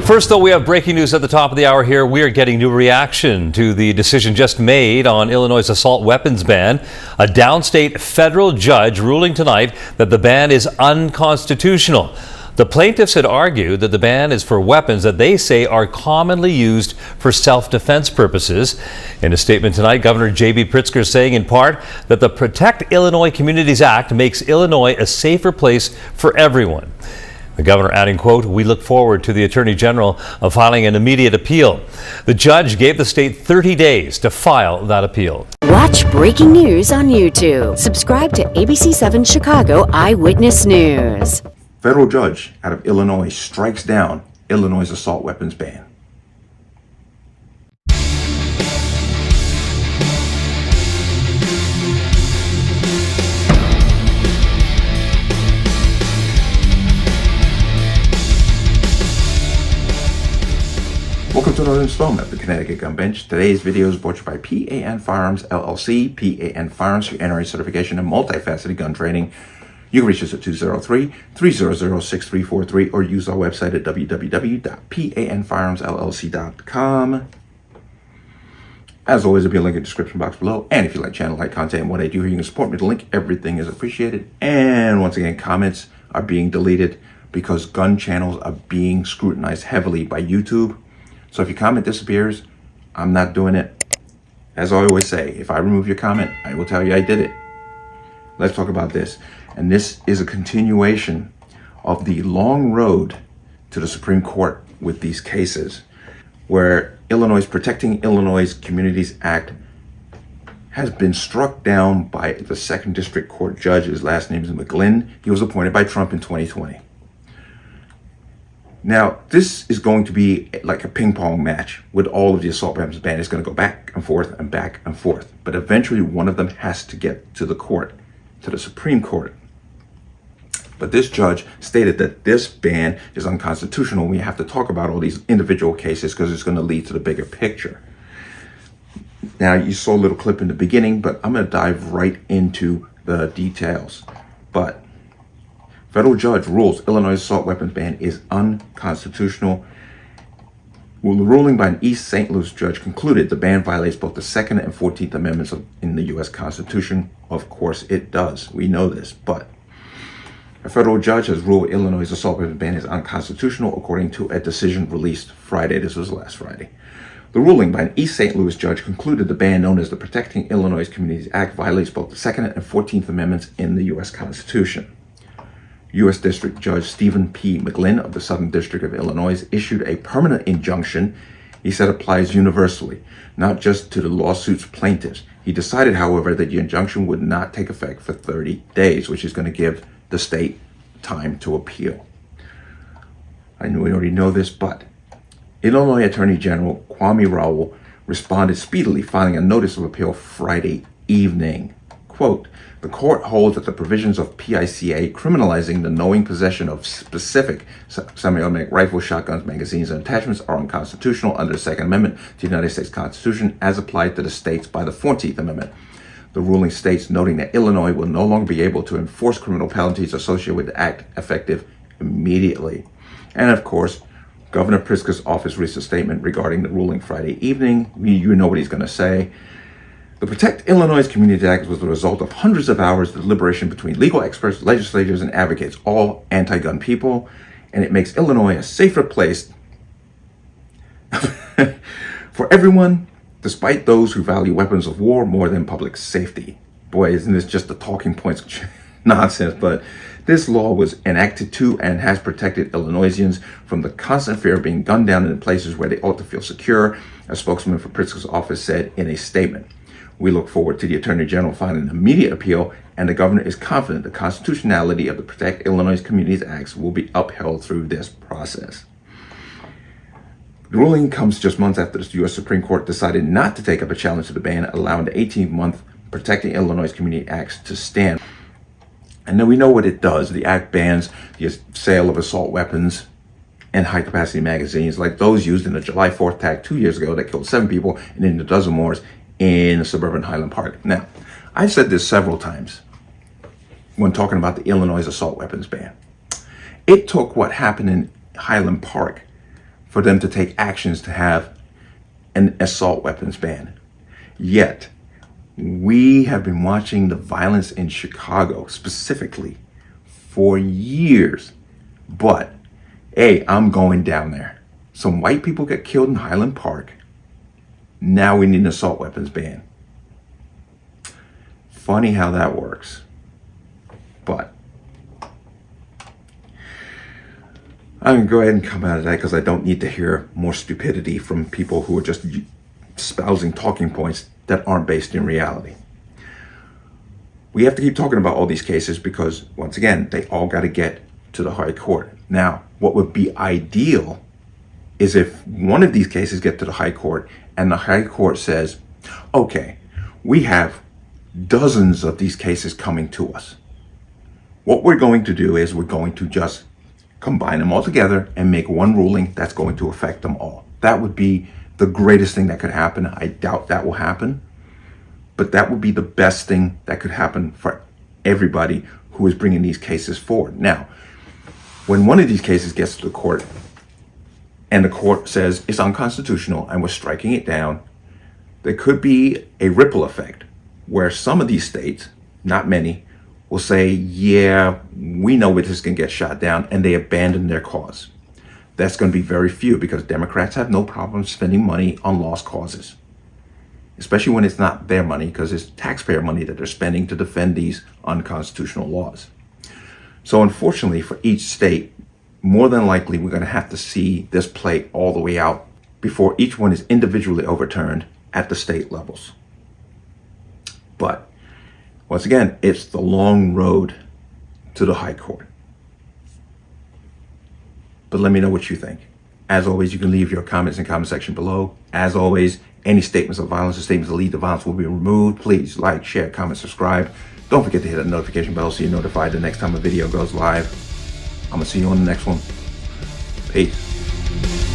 First, though, we have breaking news at the top of the hour here. We are getting new reaction to the decision just made on Illinois' assault weapons ban. A downstate federal judge ruling tonight that the ban is unconstitutional. The plaintiffs had argued that the ban is for weapons that they say are commonly used for self-defense purposes. In a statement tonight, Governor J.B. Pritzker saying in part that the Protect Illinois Communities Act makes Illinois a safer place for everyone. The governor adding, quote, "We look forward to the Attorney General of filing an immediate appeal." The judge gave the state 30 days to file that appeal. Watch breaking news on YouTube. Subscribe to ABC7 Chicago Eyewitness News. Federal judge out of Illinois strikes down Illinois' assault weapons ban. Welcome to another installment of the Connecticut Gun Bench. Today's video is brought to you by P.A.N. Firearms, LLC. P.A.N. Firearms for NRA certification and multifaceted gun training. You can reach us at 203-300-6343 or use our website at www.panfirearmsllc.com. As always, there'll be a link in the description box below. And if you like channel-like content and what I do here, you can support me with the link. Everything is appreciated. And once again, comments are being deleted because gun channels are being scrutinized heavily by YouTube. So if your comment disappears, I'm not doing it. As I always say, if I remove your comment, I will tell you I did it. Let's talk about this. And this is a continuation of the long road to the Supreme Court with these cases, where Illinois' Protecting Illinois Communities Act has been struck down by the 2nd District Court judge. His last name is McGlynn. He was appointed by Trump in 2020. Now, this is going to be like a ping pong match with all of the assault weapons ban. It's going to go back and forth and back and forth. But eventually one of them has to get to the court, to the Supreme Court. But this judge stated that this ban is unconstitutional. We have to talk about all these individual cases because it's going to lead to the bigger picture. Now, you saw a little clip in the beginning, but I'm going to dive right into the details. But federal judge rules Illinois assault weapons ban is unconstitutional. Well, the ruling by an East St. Louis judge concluded the ban violates both the 2nd and 14th Amendments in the U.S. Constitution. Of course it does. We know this, but a federal judge has ruled Illinois' assault weapons ban is unconstitutional according to a decision released Friday. This was last Friday. The ruling by an East St. Louis judge concluded the ban known as the Protecting Illinois Communities Act violates both the 2nd and 14th Amendments in the U.S. Constitution. U.S. District Judge Stephen P. McGlynn of the Southern District of Illinois issued a permanent injunction he said applies universally, not just to the lawsuit's plaintiffs. He decided, however, that the injunction would not take effect for 30 days, which is going to give the state time to appeal. I know we already know this, but Illinois Attorney General Kwame Raoul responded speedily, filing a notice of appeal Friday evening. Quote, "The court holds that the provisions of PICA criminalizing the knowing possession of specific semi-automatic rifles, shotguns, magazines, and attachments are unconstitutional under the 2nd Amendment to the United States Constitution as applied to the states by the 14th Amendment. The ruling states, noting that Illinois will no longer be able to enforce criminal penalties associated with the act effective immediately." And of course, Governor Pritzker's office released a statement regarding the ruling Friday evening. You know what he's going to say. The Protect Illinois Communities Act was the result of hundreds of hours of deliberation between legal experts, legislators, and advocates, all anti-gun people, and it makes Illinois a safer place for everyone, despite those who value weapons of war more than public safety. Boy, isn't this just the talking points nonsense, but this law was enacted to and has protected Illinoisans from the constant fear of being gunned down in places where they ought to feel secure, a spokesman for Pritzker's office said in a statement. We look forward to the Attorney General filing an immediate appeal, and the governor is confident the constitutionality of the Protect Illinois Communities Act will be upheld through this process. The ruling comes just months after the U.S. Supreme Court decided not to take up a challenge to the ban, allowing the 18-month Protecting Illinois Community Act to stand. And then we know what it does. The act bans the sale of assault weapons and high-capacity magazines like those used in the July 4th attack 2 years ago that killed 7 people and then a dozen more in suburban Highland Park. Now, I've said this several times when talking about the Illinois assault weapons ban. It took what happened in Highland Park for them to take actions to have an assault weapons ban. Yet, we have been watching the violence in Chicago specifically for years. But, hey, I'm going down there. Some white people get killed in Highland Park. Now we need an assault weapons ban. Funny how that works. But I'm going to go ahead and come out of that because I don't need to hear more stupidity from people who are just espousing talking points that aren't based in reality. We have to keep talking about all these cases because, once again, they all got to get to the high court. Now, what would be ideal is if one of these cases get to the high court and the high court says, okay, we have dozens of these cases coming to us. What we're going to do is we're going to just combine them all together and make one ruling that's going to affect them all. That would be the greatest thing that could happen. I doubt that will happen, but that would be the best thing that could happen for everybody who is bringing these cases forward. Now, when one of these cases gets to the court and the court says it's unconstitutional and we're striking it down, there could be a ripple effect where some of these states, not many, will say, yeah, we know this is going to get shot down, and they abandon their cause. That's going to be very few because Democrats have no problem spending money on lost causes, especially when it's not their money because it's taxpayer money that they're spending to defend these unconstitutional laws. So unfortunately for each state, more than likely we're going to have to see this play all the way out before each one is individually overturned at the state levels. But once again, it's the long road to the high court. But let me know what you think. As always, you can leave your comments in the comment section below. As always, any statements of violence or statements that lead to violence will be removed. Please like, share, comment, subscribe. Don't forget to hit that notification bell so you're notified the next time a video goes live. I'm going to see you on the next one. Peace.